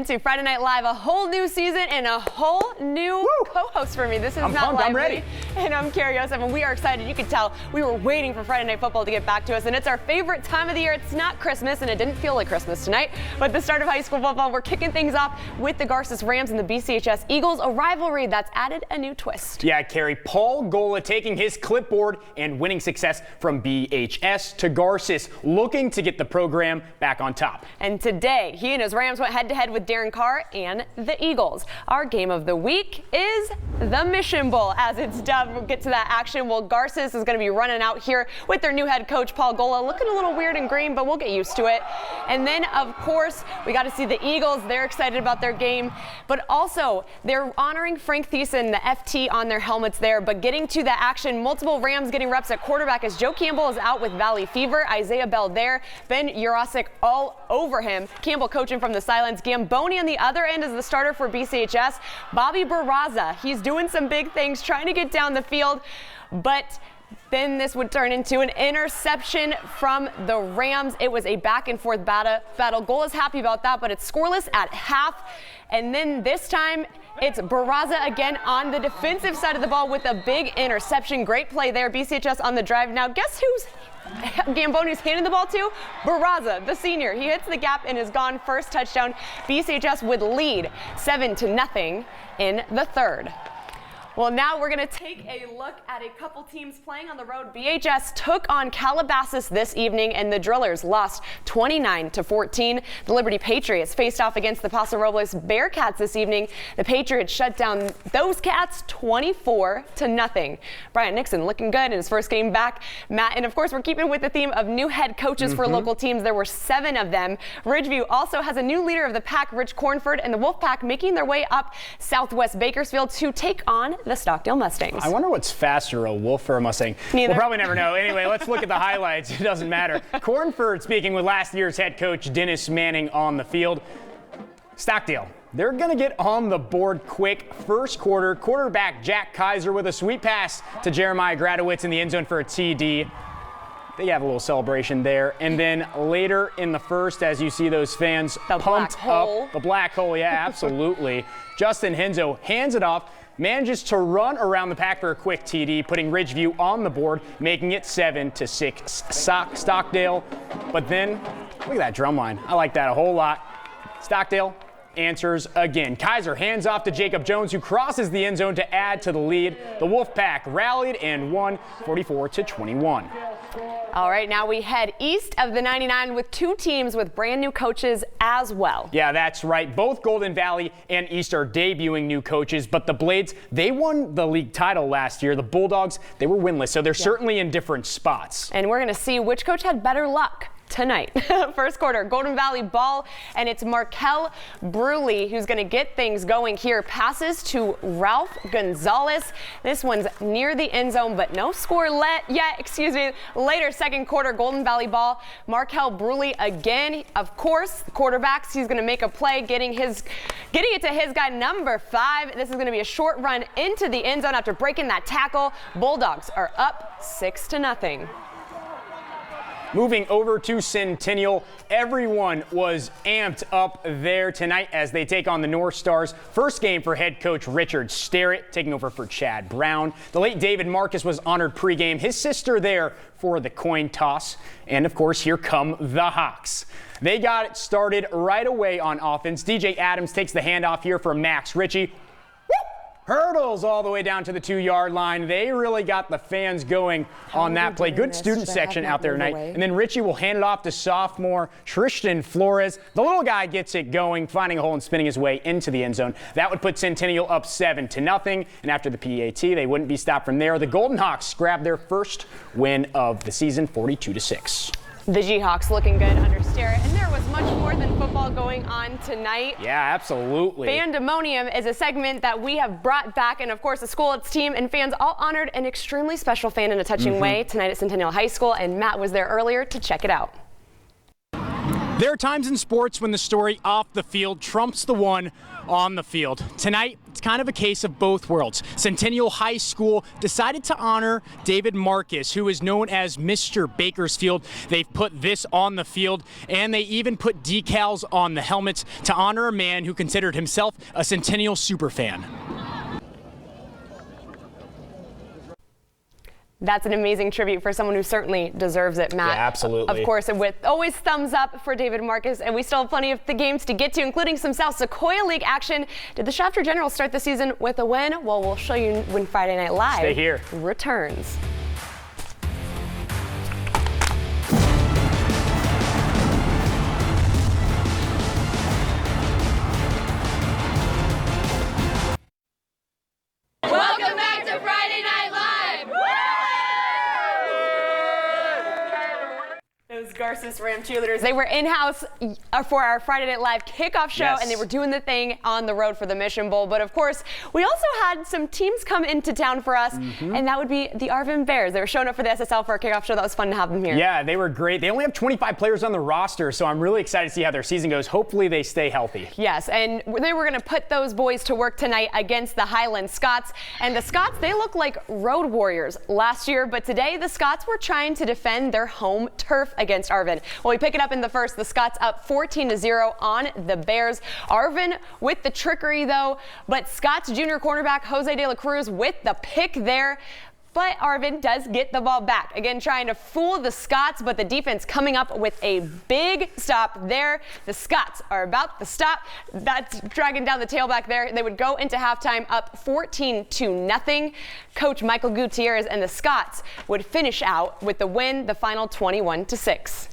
into Friday Night Live, a whole new season and a whole new co-host for me. This is Matt Lively, I'm ready. And I'm Carrie Yosef, and we are excited. You can tell we were waiting for Friday Night Football to get back to us, and it's our favorite time of the year. It's not Christmas, and it didn't feel like Christmas tonight, but the start of high school football, we're kicking things off with the Garces Rams and the BCHS Eagles, a rivalry that's added a new twist. Yeah, Carrie, Paul Gola taking his clipboard and winning success from BHS to Garces, looking to get the program back on top. And today, he and his Rams went head-to-head with Darren Carr and the Eagles. Our game of the week is the Mission Bowl, as it's dubbed. We'll get to that action. Well, Garces is going to be running out here with their new head coach, Paul Gola, looking a little weird and green, but we'll get used to it. And then, of course, we got to see the Eagles. They're excited about their game, but also they're honoring Frank Thiessen, the FT on their helmets there. But getting to the action, multiple Rams getting reps at quarterback as Joe Campbell is out with Valley Fever. Isaiah Bell there, Ben Jurasik all over him. Campbell coaching from the sidelines. Gamboni on the other end is the starter for BCHS. Bobby Barraza, he's doing some big things, trying to get down the field, but then this would turn into an interception from the Rams. It was a back and forth battle. Goal is happy about that, but it's scoreless at half. And then this time, it's Barraza again on the defensive side of the ball with a big interception. Great play there. BCHS on the drive. Now, guess who's Gamboni's handing the ball to? Barraza, the senior. He hits the gap and is gone. First touchdown. BCHS would lead 7-0 in the third. Well, now we're going to take a look at a couple teams playing on the road. BHS took on Calabasas this evening, and the Drillers lost 29-14. The Liberty Patriots faced off against the Paso Robles Bearcats this evening. The Patriots shut down those Cats 24-0. Brian Nixon looking good in his first game back. Matt, and of course, we're keeping with the theme of new head coaches for local teams. There were 7 of them. Ridgeview also has a new leader of the pack, Rich Cornford, and the Wolfpack making their way up Southwest Bakersfield to take on the Stockdale Mustangs. I wonder what's faster, a wolf or a Mustang. Neither. We'll probably never know. Anyway, let's look at the highlights. It doesn't matter. Cornford speaking with last year's head coach Dennis Manning on the field. Stockdale, they're going to get on the board quick. First quarter, quarterback Jack Kaiser with a sweet pass to Jeremiah Gradowitz in the end zone for a TD. They have a little celebration there. And then later in the first, as you see those fans pumped up. The black hole, yeah, absolutely. Justin Henzo hands it off, manages to run around the pack for a quick TD, putting Ridgeview on the board, making it 7-6 Stockdale. But then, look at that drum line. I like that a whole lot. Stockdale answers again. Kaiser hands off to Jacob Jones, who crosses the end zone to add to the lead. The Wolfpack rallied and won 44-21. All right, now we head east of the 99 with 2 teams with brand new coaches as well. Yeah, that's right. Both Golden Valley and East are debuting new coaches, but the Blades, they won the league title last year. The Bulldogs, they were winless, so they're certainly in different spots. And we're going to see which coach had better luck tonight. First quarter, Golden Valley ball, and it's Markel Bruley who's going to get things going here. Passes to Ralph Gonzalez. This one's near the end zone, but no score yet. Later, second quarter, Golden Valley ball. Markel Bruley again. Of course, quarterbacks. He's going to make a play, getting it to his guy, number 5. This is going to be a short run into the end zone after breaking that tackle. Bulldogs are up 6-0. Moving over to Centennial, everyone was amped up there tonight as they take on the North Stars. First game for head coach Richard Sterrett, taking over for Chad Brown. The late David Marcus was honored pregame. His sister there for the coin toss. And, of course, here come the Hawks. They got it started right away on offense. DJ Adams takes the handoff here for Max Ritchie. Hurdles all the way down to the 2-yard line. They really got the fans going on that play. Good student section out there tonight. And then Ritchie will hand it off to sophomore Tristan Flores. The little guy gets it going, finding a hole and spinning his way into the end zone. That would put Centennial up 7-0. And after the PAT, they wouldn't be stopped from there. The Golden Hawks grabbed their first win of the season, 42-6. The G-Hawks looking good under Sterrett, and there was much more than football going on tonight. Yeah, absolutely. Fandemonium is a segment that we have brought back, and of course the school, its team, and fans all honored an extremely special fan in a touching way tonight at Centennial High School, and Matt was there earlier to check it out. There are times in sports when the story off the field trumps the one on the field. Tonight, it's kind of a case of both worlds. Centennial High School decided to honor David Marcus, who is known as Mr. Bakersfield. They've put this on the field, and they even put decals on the helmets to honor a man who considered himself a Centennial superfan. That's an amazing tribute for someone who certainly deserves it, Matt. Yeah, absolutely. Of course, and with always thumbs up for David Marcus, and we still have plenty of the games to get to, including some South Sequoia League action. Did the Shafter Generals start the season with a win? Well, we'll show you when Friday Night Live Stay here. returns. Welcome back to Friday Night Live! Those Garces Ram cheerleaders, they were in-house for our Friday Night Live kickoff show, Yes. and they were doing the thing on the road for the Mission Bowl. But of course, we also had some teams come into town for us, and that would be the Arvin Bears. They were showing up for the SSL for our kickoff show. That was fun to have them here. Yeah, they were great. They only have 25 players on the roster, so I'm really excited to see how their season goes. Hopefully they stay healthy. Yes, and they were going to put those boys to work tonight against the Highland Scots. And the Scots, they look like road warriors last year, but today the Scots were trying to defend their home turf against Arvin. Well, we pick it up in the first. The Scots up 14-0 on the Bears. Arvin with the trickery, though, but Scots junior cornerback Jose De La Cruz with the pick there. But Arvin does get the ball back. Again, trying to fool the Scots, but the defense coming up with a big stop there. The Scots are about to stop. That's dragging down the tailback there. They would go into halftime up 14-0. Coach Michael Gutierrez and the Scots would finish out with the win, the final 21-6.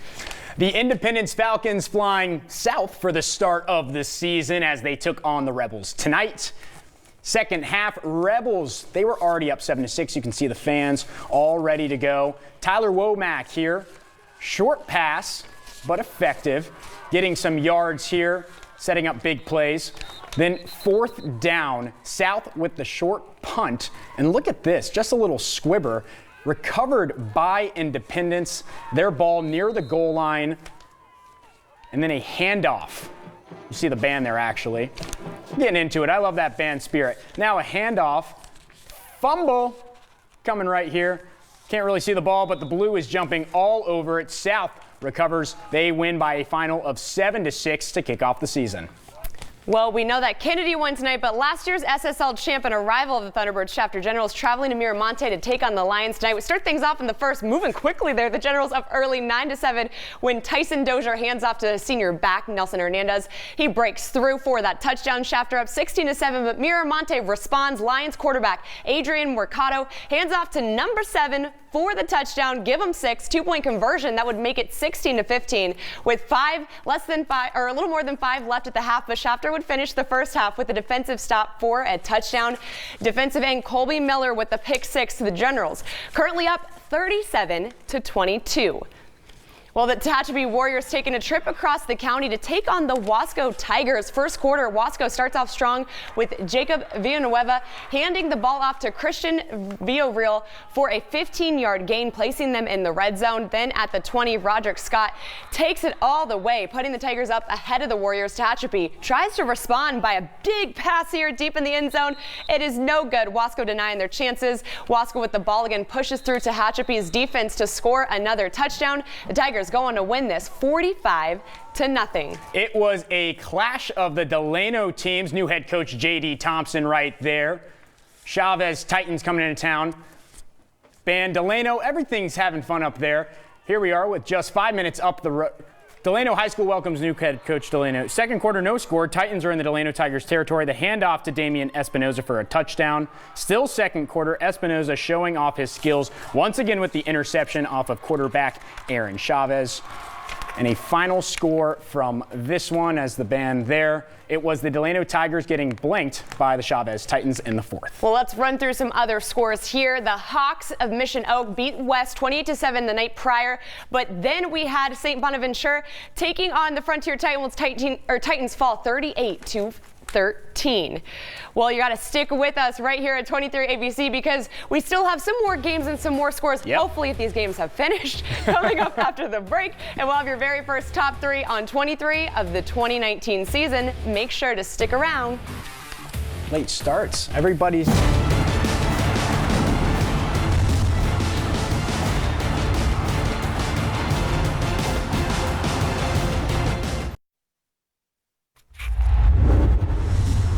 The Independence Falcons flying south for the start of the season as they took on the Rebels tonight. Second half, Rebels, they were already up 7-6. You can see the fans all ready to go. Tyler Womack here. Short pass, but effective. Getting some yards here, setting up big plays. Then fourth down, South with the short punt. And look at this, just a little squibber. Recovered by Independence. Their ball near the goal line. And then a handoff. You see the band there, actually. Getting into it. I love that band spirit. Now a handoff. Fumble coming right here. Can't really see the ball, but the blue is jumping all over it. South recovers. They win by a final of 7-6 to kick off the season. Well, we know that Kennedy won tonight, but last year's SSL champ and a rival of the Thunderbirds, Shafter Generals, traveling to Miramonte to take on the Lions tonight. We start things off in the first, moving quickly there. The Generals up early 9-7 when Tyson Dozier hands off to senior back Nelson Hernandez. He breaks through for that touchdown. Shafter up 16-7, but Miramonte responds. Lions quarterback Adrian Mercado hands off to number 7 for the touchdown. Give him 6. 2-point conversion. That would make it 16-15 with a little more than 5 left at the half, but Shafter would finish the first half with a defensive stop for a touchdown. Defensive end Colby Miller with the pick 6 to the Generals. Currently up 37-22. Well, the Tehachapi Warriors taking a trip across the county to take on the Wasco Tigers. First quarter, Wasco starts off strong with Jacob Villanueva handing the ball off to Christian Villarreal for a 15-yard gain, placing them in the red zone. Then at the 20, Roderick Scott takes it all the way, putting the Tigers up ahead of the Warriors. Tehachapi tries to respond by a big pass here deep in the end zone. It is no good. Wasco denying their chances. Wasco with the ball again pushes through Tehachapi's defense to score another touchdown. The Tigers go on to win this 45-0. It was a clash of the Delano teams. New head coach J.D. Thompson right there. Chavez Titans coming into town. Band Delano, everything's having fun up there. Here we are with just 5 minutes up the road. Delano High School welcomes new head coach Delano. Second quarter, no score. Titans are in the Delano Tigers territory. The handoff to Damian Espinoza for a touchdown. Still second quarter, Espinoza showing off his skills once again with the interception off of quarterback Aaron Chavez. And a final score from this one as the band there. It was the Delano Tigers getting blanked by the Chavez Titans in the fourth. Well, let's run through some other scores here. The Hawks of Mission Oak beat West 28-7 the night prior, but then we had St. Bonaventure taking on the Frontier Titans. Titans fall 38-14. 13. Well, you got to stick with us right here at 23 ABC because we still have some more games and some more scores. Yep. Hopefully, if these games have finished, coming up after the break. And we'll have your very first top 3 on 23 of the 2019 season. Make sure to stick around. Late starts. Everybody's.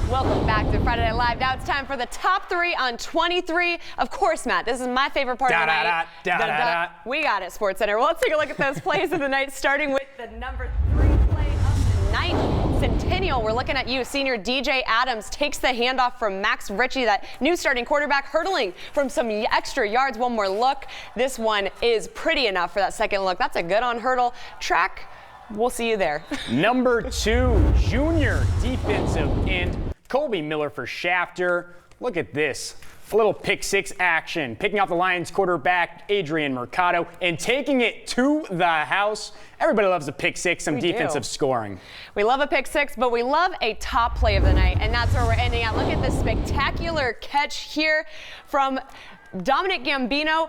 Welcome back to Friday Night Live. Now it's time for the top 3 on 23. Of course, Matt, this is my favorite part of the night. We got it, SportsCenter. Well, let's take a look at those plays of the night, starting with the number 3 play of the night. Centennial, we're looking at you. Senior DJ Adams takes the handoff from Max Ritchie, that new starting quarterback, hurdling from some extra yards. One more look. This one is pretty enough for that second look. That's a good on hurdle track. We'll see you there. Number 2, junior defensive end, Colby Miller for Shafter. Look at this. A little pick 6 action, picking off the Lions quarterback, Adrian Mercado, and taking it to the house. Everybody loves a pick 6, some defensive scoring. We love a pick 6, but we love a top play of the night, and that's where we're ending at. Look at this spectacular catch here from Dominic Gambino.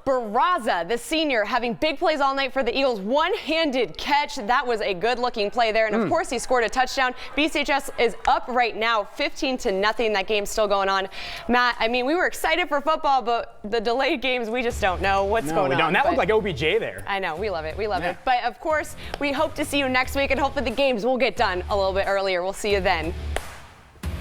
Barraza, the senior, having big plays all night for the Eagles. One-handed catch. That was a good-looking play there. And, of course, he scored a touchdown. BCHS is up right now, 15-0. That game's still going on. Matt, I mean, we were excited for football, but the delayed games, we just don't know what's going on. That looked like OBJ there. I know. We love it. We love it. But, of course, we hope to see you next week, and hopefully the games will get done a little bit earlier. We'll see you then.